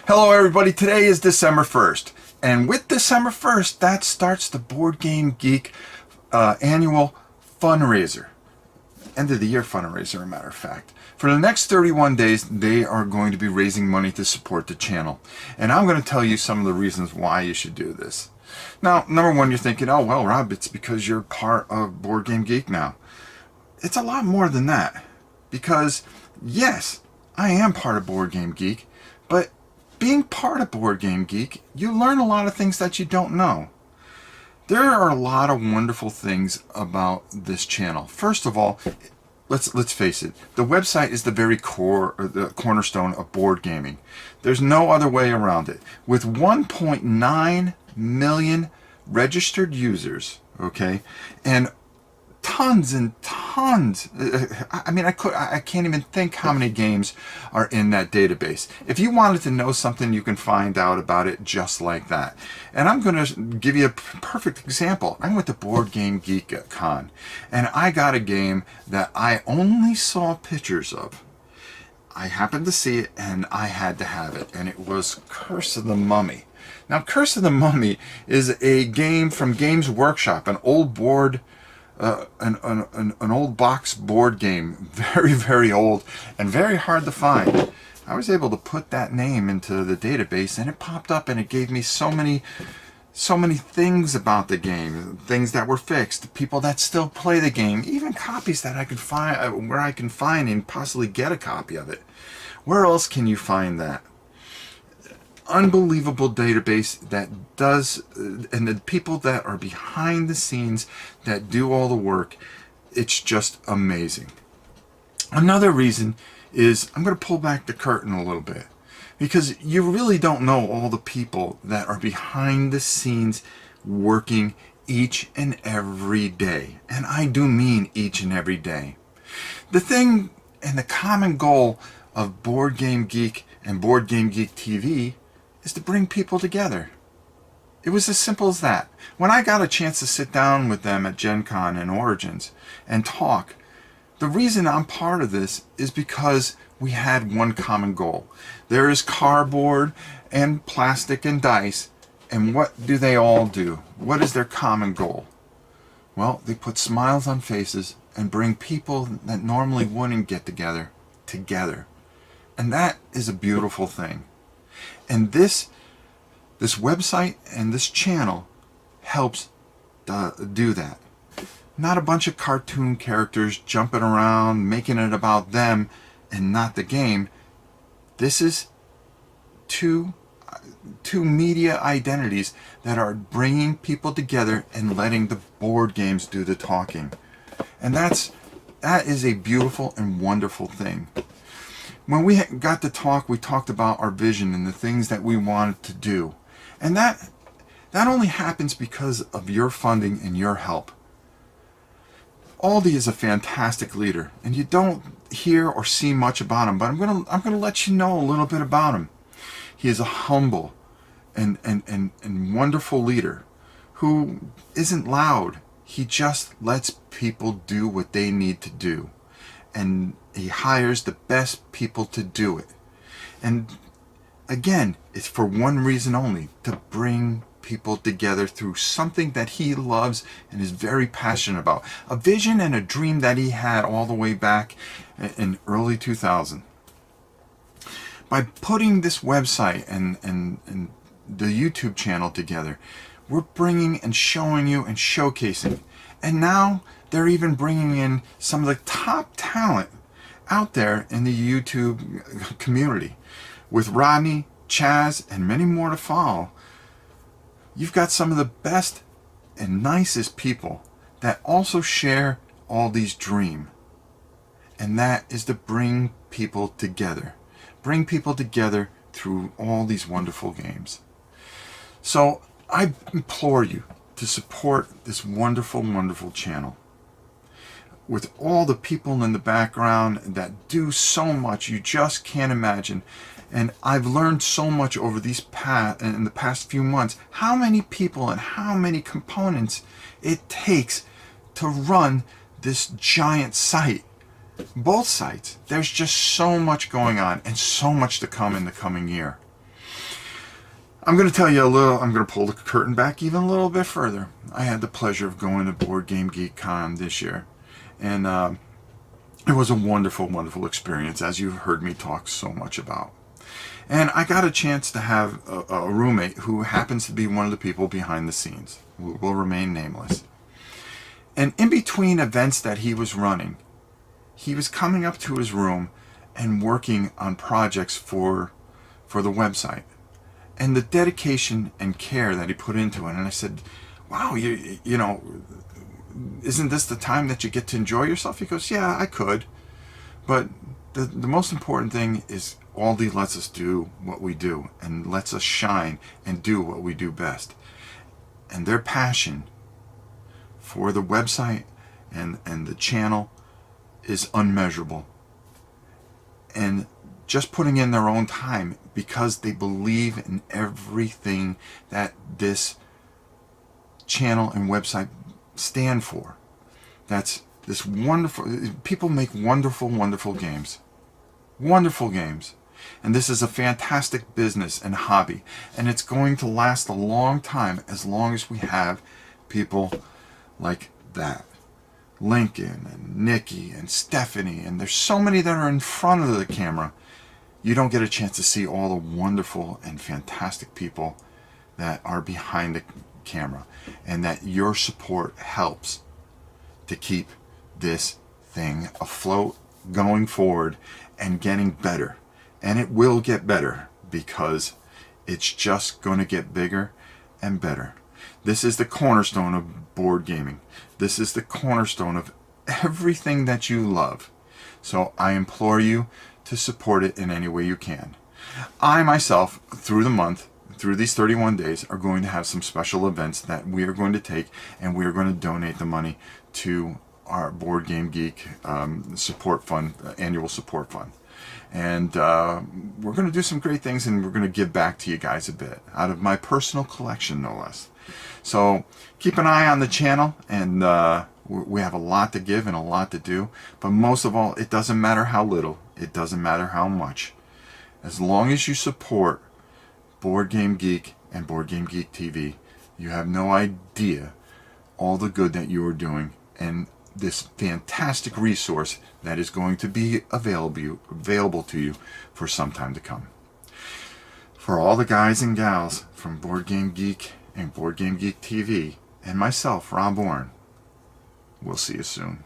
Hello everybody, today is December 1st, and with December 1st, that starts the Board Game Geek annual fundraiser. End of the year fundraiser, as a matter of fact. For the next 31 days, they are going to be raising money to support the channel. And I'm going to tell you some of the reasons why you should do this. Now, number one, you're thinking, oh, well, Rob, it's because you're part of Board Game Geek now. It's a lot more than that. Because, yes, I am part of Board Game Geek, but being part of Board Game Geek, you learn a lot of things that you don't know. There are a lot of wonderful things about this channel. First of all, let's face it, the website is the very core, or the cornerstone of board gaming. There's no other way around it. With 1.9 million registered users, okay, and tons and tons. I mean, I can't even think how many games are in that database. If you wanted to know something, you can find out about it just like that. And I'm going to give you a perfect example. I went to Board Game Geek Con, and I got a game that I only saw pictures of. I happened to see it, and I had to have it, and it was Curse of the Mummy. Now, Curse of the Mummy is a game from Games Workshop, an old board an old box board game, very, very old and very hard to find. I was able to put that name into the database, and it popped up, and it gave me so many things about the game, things that were fixed, people that still play the game, even copies that I could find where I can find and possibly get a copy of it. Where else can you find that? Unbelievable database that does, and the people that are behind the scenes that do all the work, it's just amazing. Another reason is, I'm going to pull back the curtain a little bit, because you really don't know all the people that are behind the scenes working each and every day. And I do mean each and every day. The thing and the common goal of Board Game Geek and Board Game Geek TV is to bring people together. It was as simple as that. When I got a chance to sit down with them at Gen Con and Origins and talk, the reason I'm part of this is because we had one common goal. There is cardboard and plastic and dice, and what do they all do? What is their common goal? Well, they put smiles on faces and bring people that normally wouldn't get together. And that is a beautiful thing. And this website and this channel helps do that. Not a bunch of cartoon characters jumping around, making it about them and not the game. This is two media identities that are bringing people together and letting the board games do the talking. And that is a beautiful and wonderful thing. When we got to talk, we talked about our vision and the things that we wanted to do. And that only happens because of your funding and your help. Aldi is a fantastic leader, and you don't hear or see much about him, but I'm gonna let you know a little bit about him. He is a humble and wonderful leader who isn't loud. He just lets people do what they need to do. And he hires the best people to do it. And again, it's for one reason only, to bring people together through something that he loves and is very passionate about. A vision and a dream that he had all the way back in early 2000. By putting this website and the YouTube channel together, we're bringing and showing you and showcasing. And now they're even bringing in some of the top talent out there in the YouTube community. With Rodney, Chaz, and many more to follow, you've got some of the best and nicest people that also share Aldi's dream. And that is to bring people together. Bring people together through all these wonderful games. So I implore you to support this wonderful, wonderful channel. With all the people in the background that do so much you just can't imagine. And I've learned so much over in the past few months, how many people and how many components it takes to run this giant site. Both sites. There's just so much going on and so much to come in the coming year. I'm going to tell you a little, I'm going to pull the curtain back even a little bit further. I had the pleasure of going to Board Game Geek Con this year. And it was a wonderful, wonderful experience, as you've heard me talk so much about. And I got a chance to have a roommate who happens to be one of the people behind the scenes, who will remain nameless. And in between events that he was running, he was coming up to his room and working on projects for the website. And the dedication and care that he put into it. And I said, wow, you know, isn't this the time that you get to enjoy yourself? He goes, yeah, I could. But the most important thing is Aldi lets us do what we do and lets us shine and do what we do best. And their passion for the website and the channel is unmeasurable. And just putting in their own time because they believe in everything that this channel and website stand for. That's this wonderful, people make wonderful, wonderful games. Wonderful games. And this is a fantastic business and hobby. And it's going to last a long time as long as we have people like that. Lincoln and Nikki and Stephanie, and there's so many that are in front of the camera. You don't get a chance to see all the wonderful and fantastic people that are behind the camera, and that your support helps to keep this thing afloat, going forward, and getting better. And it will get better because it's just going to get bigger and better. This is the cornerstone of board gaming. This is the cornerstone of everything that you love. So I implore you to support it in any way you can. I myself, through the month, through these 31 days, are going to have some special events that we are going to take, and we are going to donate the money to our Board Game Geek support fund, annual support fund. And we're going to do some great things, and we're going to give back to you guys a bit out of my personal collection, no less. So keep an eye on the channel, and we have a lot to give and a lot to do. But most of all, it doesn't matter how little, it doesn't matter how much. As long as you support Board Game Geek and Board Game Geek TV, you have no idea all the good that you are doing, and this fantastic resource that is going to be available to you for some time to come. For all the guys and gals from Board Game Geek and Board Game Geek TV, and myself, Rob Bourne, we'll see you soon.